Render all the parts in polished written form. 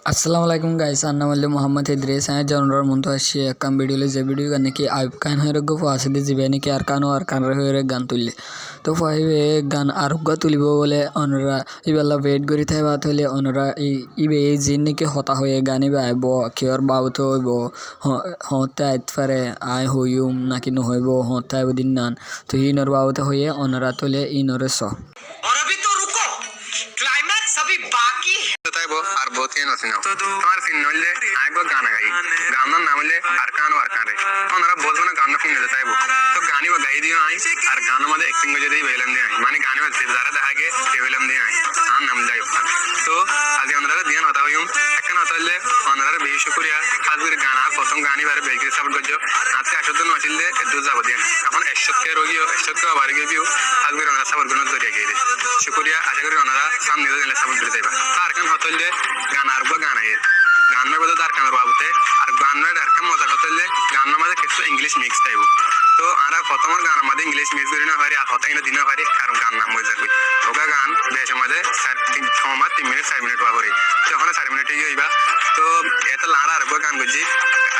अस्सलाम वालेकुम गाइस अन्ना वल्ले मोहम्मद इद्रीस हैं जनरल मुंतशी एकम वीडियो जे वीडियो करने की आइब कान है रगो फासदे जिबेनी की अरकान रहे रे गान तुल्ले तो फाइवे गान आरुगा तुलिबो बोले अनरा इबेला वेट करी थाई बात हले अनरा इबे जिन्ने के होता होए गानी बे आइबो केयर बाउत होइबो होता इतफरे आय होयुम नाकि न होइबो होता आइबो दिन्नान तो इनर बाउत होए अनरा तुले इनरे सो और अभी तो रुको क्लाइमैक्स अभी बाकी है তাইবো আর বহুতই নসিনা তোমার সিন নইলে আইবো গানা গাই গানার নাম হইলে আরকান রে ওনারা বলবো না গান কিনে দিতে তাইবো তো গানি বা গাই দিও আই আর গানের মধ্যে অ্যাক্টিং করে দিই বেলম দিয়ে আই মানে গানে মধ্যে যারা দেখাগে বেলম দিয়ে আই আর নাম যাই তো আজ ওনারা দিয়ান হতা হইম এখন হতা হইলে ওনারা বেশি শুকরিয়া খাজুরি গানা প্রথম গানি বারে বেগি সাপোর্ট করছো আজকে আসলে নসিলে দু যাব দেন এখন এশকে রোগী এশকে বাড়ি গিয়ে খাজুরি ওনারা সাপোর্ট করতে দরিয়া গিয়ে শুকরিয়া আশা করি ওনারা সামনে দিলে সাপোর্ট করে যাইবা তার কারণ হতলে গান আর গান আই গানের মধ্যে তার কারণ বাবুতে আর গানের আর কাম মজা হতলে গানের মধ্যে কিছু ইংলিশ মিক্স থাইব তো আমরা প্রথমর গানের মধ্যে ইংলিশ মিক্স করি না পারি আর হতা কিনা দিনা পারি কারণ গান নাম মজা করি ওগা গান বেশ মধ্যে 3 মিনিট 4 মিনিট হওয়া তখন 4 মিনিট হইবা তো এটা লাড়া আর গান গজি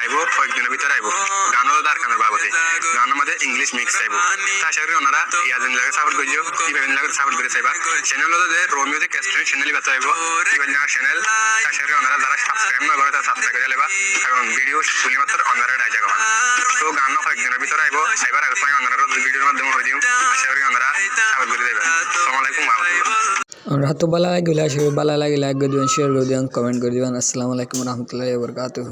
আইবো কয়েকদিনের ভিতরে আইবো গানও তার কারণ বাবুতে গানের মধ্যে ইংলিশ মিক্স থাইব তাছাড়া ওনারা ইয়াদিন লাগে সাপোর্ট করিও ইভেন লাগে সাপোর্ট করে চাইবা চ্যানেল হলো রোমিও যে ক্যাস্টন চ্যানেলই বাতাইবো ইভেন না চ্যানেল তাছাড়া ওনারা যারা সাবস্ক্রাইব না করে তারা সাবস্ক্রাইব করে লেবা কারণ ভিডিও শুনি মাত্র ওনারা ডাইজা গান তো গান কয়েকদিনের ভিতরে আইবো আইবার আগে সময় ওনারা ভিডিওর মাধ্যমে হয়ে দিও আশা করি ওনারা সাপোর্ট করে দেবে আসসালামু আলাইকুম ওয়া রাহমাতুল্লাহ আমরা তো বালা লাগিলা সে বালা লাগিলা লাইক করে দিবেন শেয়ার করে দিবেন কমেন্ট করে দিবেন আসসালামু আলাইকুম ওয়া রাহমাতুল্লাহি ওয়া বারাকাতুহু।